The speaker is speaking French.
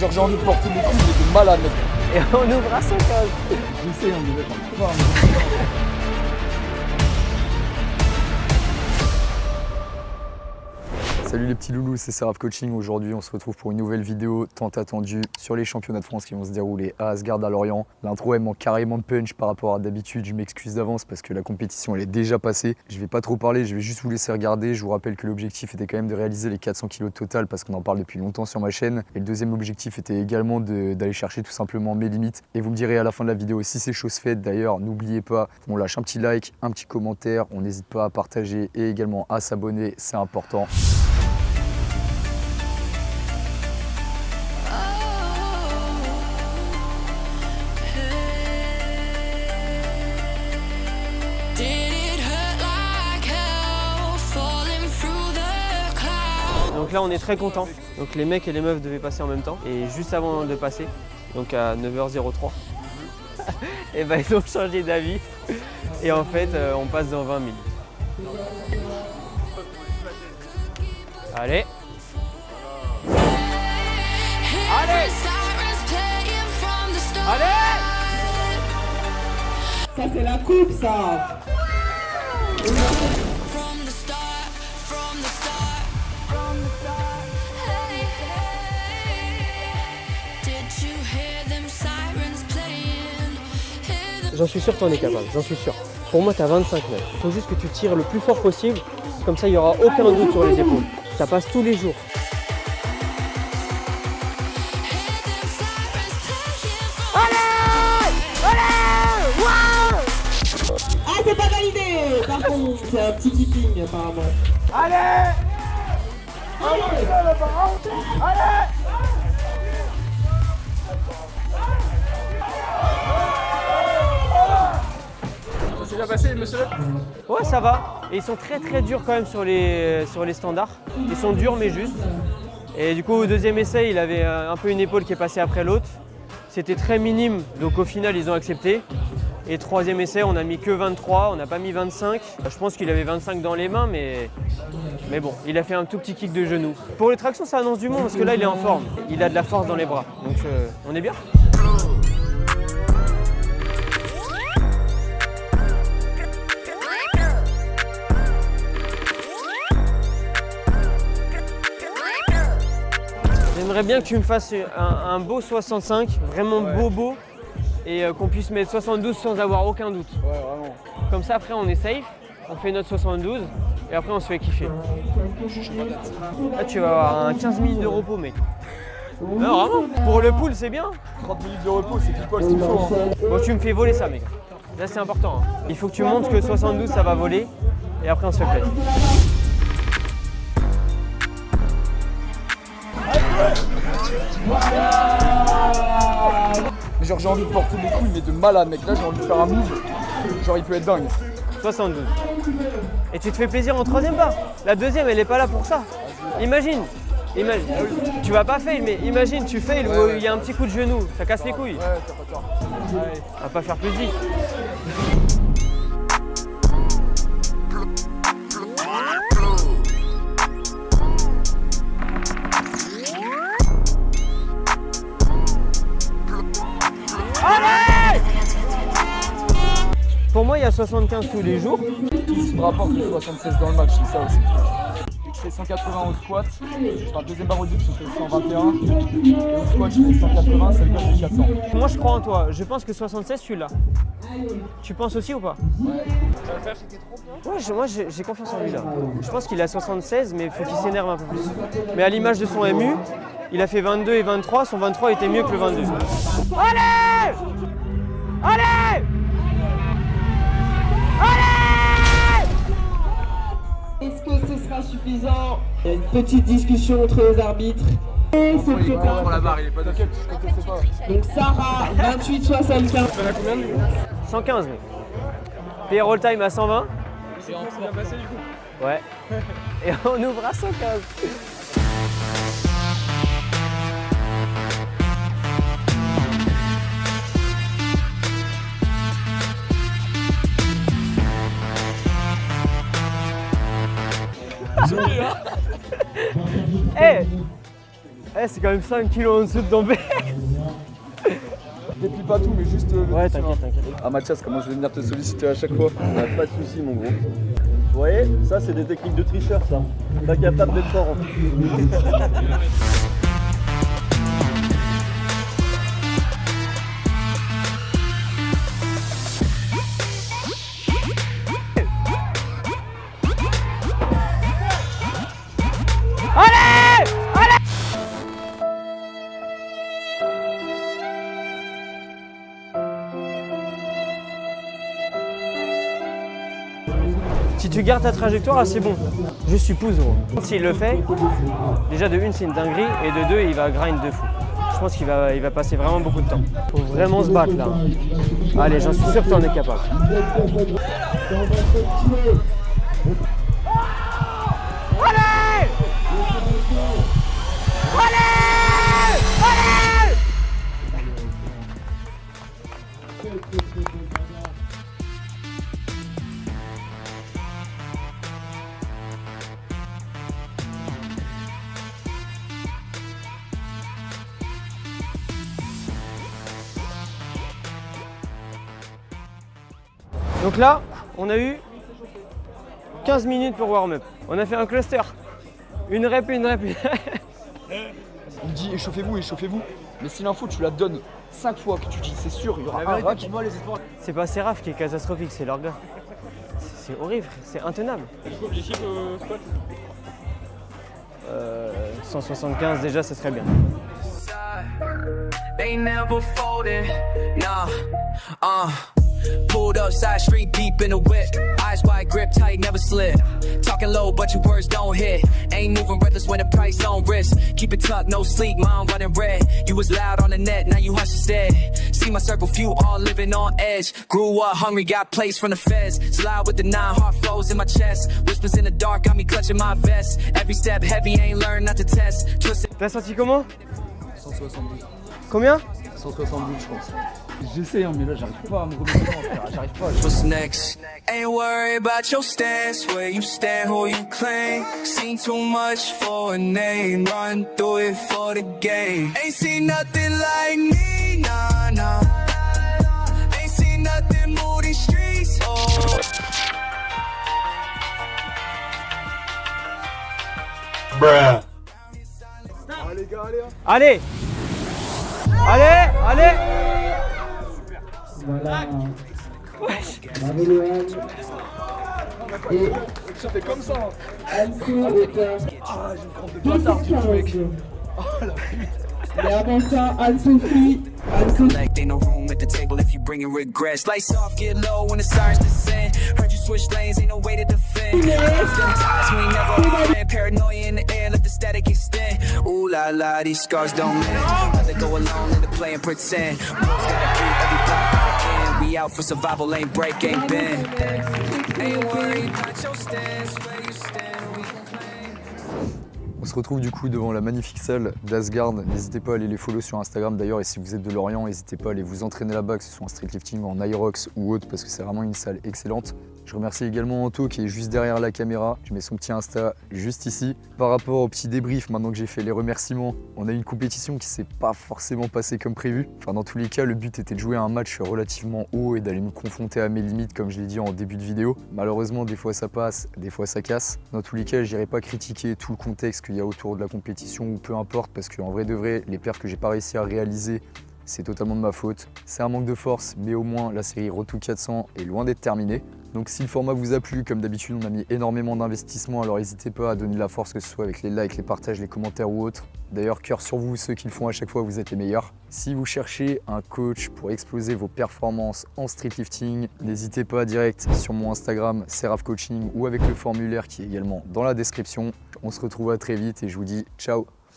Genre j'ai envie de porter des coups, mais de malade mec. Et on ouvre à 115. J'essaie, on est d'accord. Salut les petits loulous, c'est Seraph Coaching. Aujourd'hui, on se retrouve pour une nouvelle vidéo tant attendue sur les championnats de France qui vont se dérouler à Asgard à Lorient. L'intro, elle manque carrément de punch par rapport à d'habitude. Je m'excuse d'avance parce que la compétition, elle est déjà passée. Je vais pas trop parler, je vais juste vous laisser regarder. Je vous rappelle que l'objectif était quand même de réaliser les 400 kg total parce qu'on en parle depuis longtemps sur ma chaîne. Et le deuxième objectif était également d'aller chercher tout simplement mes limites. Et vous me direz à la fin de la vidéo si c'est chose faite. D'ailleurs, n'oubliez pas, on lâche un petit like, un petit commentaire. On n'hésite pas à partager et également à s'abonner, c'est important. Donc là on est très content. Donc les mecs et les meufs devaient passer en même temps. Et juste avant de passer, donc à 9h03, et ben ils ont changé d'avis. Et en fait on passe dans 20 minutes. Allez. Allez. Allez. Ça c'est la coupe ça. J'en suis sûr que t'en es capable, j'en suis sûr. Pour moi, t'as 25 mètres. Il faut juste que tu tires le plus fort possible. Comme ça, il n'y aura aucun doute sur les épaules. Ça passe tous les jours. Allez! Allez! Wow! Ah, c'est pas validé! Par contre, c'est un petit keeping apparemment. Allez! Allez! Allez! C'est bien passé, monsieur? Ouais, ça va. Et ils sont très durs quand même sur les standards. Ils sont durs mais justes. Et du coup, au deuxième essai, il avait un peu une épaule qui est passée après l'autre. C'était très minime, donc au final, ils ont accepté. Et troisième essai, on n'a mis que 23, on n'a pas mis 25. Je pense qu'il avait 25 dans les mains, mais bon, il a fait un tout petit kick de genou. Pour les tractions, ça annonce du monde parce que là, il est en forme. Il a de la force dans les bras. Donc, on est bien. J'aimerais bien que tu me fasses un beau 65, vraiment beau, et qu'on puisse mettre 72 sans avoir aucun doute. Ouais, vraiment. Comme ça, après, on est safe, on fait notre 72, et après, on se fait kiffer. Là, tu vas avoir un 15 minutes de repos, mec. Non, vraiment, pour le pool, c'est bien. 30 minutes de repos, c'est pile poil ce qu'il faut. Hein. Bon, tu me fais voler ça, mec. Là, c'est important. Hein. Il faut que tu montres que 72, ça va voler, et après, on se fait plaisir. Mais genre j'ai envie de porter des couilles mais de malade mec, là j'ai envie de faire un move, genre il peut être dingue. 72. Et tu te fais plaisir en troisième barre. La deuxième, elle est pas là pour ça. Imagine, tu vas pas fail, mais imagine, tu fail où il y a un petit coup de genou, ça casse les couilles. Ouais, t'as pas tort. Allez. On va pas faire plus vite. Pour moi, il y a 75 tous les jours. Il me rapporte les 76 dans le match, c'est ça aussi le truc. Je fais 180 au squat, enfin deuxième barre au dips, je fais 121. Et au squat, je fais 180, ça veut dire que j'ai 400. Moi, je crois en toi. Je pense que 76, tu l'as. Tu penses aussi ou pas? Ouais, moi j'ai confiance en lui là. Je pense qu'il a 76, mais il faut qu'il s'énerve un peu plus. Mais à l'image de son MU, il a fait 22 et 23, son 23 était mieux que le 22. Allez! Allez! Est-ce que ce sera suffisant? Il y a une petite discussion entre les arbitres. Et c'est prépare. Pour la barre, il est pas d'accord, je ne sais pas. Donc Sarah, 28-75. Tu fais la combien du coup? 115 mec. Payer all time à 120. C'est bien passé du coup? Ouais. Et on ouvre à 115. c'est quand même 5 kilos en dessous de ton père. Déplie pas tout, mais juste. Ouais, t'inquiète. Ah, Mathias, comment je vais venir te solliciter à chaque fois? Pas de soucis, mon gros. Vous voyez, ça c'est des techniques de tricheur, ça. Pas capable d'être fort. Si tu gardes ta trajectoire, c'est bon. Je suppose, gros. S'il le fait, déjà de une, c'est une dinguerie, et de deux, il va grind de fou. Je pense qu'il va passer vraiment beaucoup de temps. Faut vraiment se battre là. Allez, j'en suis sûr que t'en es capable. Donc là, on a eu 15 minutes pour warm-up. On a fait un cluster. Une rep. On me dit échauffez-vous. Mais si l'info, tu la donnes 5 fois, que tu dis c'est sûr, il y aura un rack. C'est pas Seraph qui est catastrophique, c'est leur gars. C'est horrible, c'est intenable. 175 déjà, ça serait bien. They never folded, nah, pulled up side street deep in the whip. Eyes wide, grip tight, never slip. Talking low, but your words don't hit. Ain't moving reckless when the price on risk. Keep it tucked, no sleep, mind running red. You was loud on the net, now you hush instead. See my circle, few all living on edge. Grew up hungry, got plays from the feds. Slide with the 9 heart flows in my chest. Whispers in the dark, got me clutching my vest. Every step heavy, ain't learned not to test. Twisted. T'as senti comment? 172. Combien? 172, je pense. J'essaie, hein, mais là, j'arrive pas à me remettre dedans, frère. J'arrive pas. What's next? Ain't worried about your stance, where you stand, who you claim. Seen too much for a name, run through it for the game. Ain't seen nothing like me, nah. Ain't seen nothing move these streets, oh. Bruh. Allez! Voilà. Bravo Lohan. Et Ça fait comme ça. Anso est Ah, j'ai une crampe de bâtard, tu vois, mec. Et avant ça, Anne-Sophie. Like ain't no room at the table if you bringing regrets. Lights off, get low when the sirens descend. Heard you switch lanes, ain't no way to defend. Them ties, we ain't never friend. Paranoia in the air, let the static extend. Ooh la la, these scars don't mend. Rather go alone than to play and pretend. Rules gotta beat every block gotta end. We out for survival, ain't break, ain't bend. Ain't worried about your stance, where you stand, we can claim. On se retrouve du coup devant la magnifique salle d'Asgard. N'hésitez pas à aller les follow sur Instagram d'ailleurs, et si vous êtes de Lorient, n'hésitez pas à aller vous entraîner là-bas, que ce soit en streetlifting, en aerox ou autre, parce que c'est vraiment une salle excellente. Je remercie également Anto qui est juste derrière la caméra. Je mets son petit Insta juste ici. Par rapport au petit débrief, maintenant que j'ai fait les remerciements, on a eu une compétition qui s'est pas forcément passée comme prévu. Enfin, dans tous les cas, le but était de jouer un match relativement haut et d'aller me confronter à mes limites, comme je l'ai dit en début de vidéo. Malheureusement, des fois ça passe, des fois ça casse. Dans tous les cas, j'irai pas critiquer tout le contexte qu'il y a autour de la compétition ou peu importe, parce qu'en vrai de vrai, les perfs que j'ai pas réussi à réaliser, c'est totalement de ma faute. C'est un manque de force, mais au moins la série Road to 400 est loin d'être terminée. Donc si le format vous a plu, comme d'habitude on a mis énormément d'investissement, alors n'hésitez pas à donner de la force, que ce soit avec les likes, les partages, les commentaires ou autres. D'ailleurs, cœur sur vous, ceux qui le font à chaque fois, vous êtes les meilleurs. Si vous cherchez un coach pour exploser vos performances en streetlifting, n'hésitez pas direct sur mon Instagram Seraph Coaching ou avec le formulaire qui est également dans la description. On se retrouve à très vite et je vous dis ciao.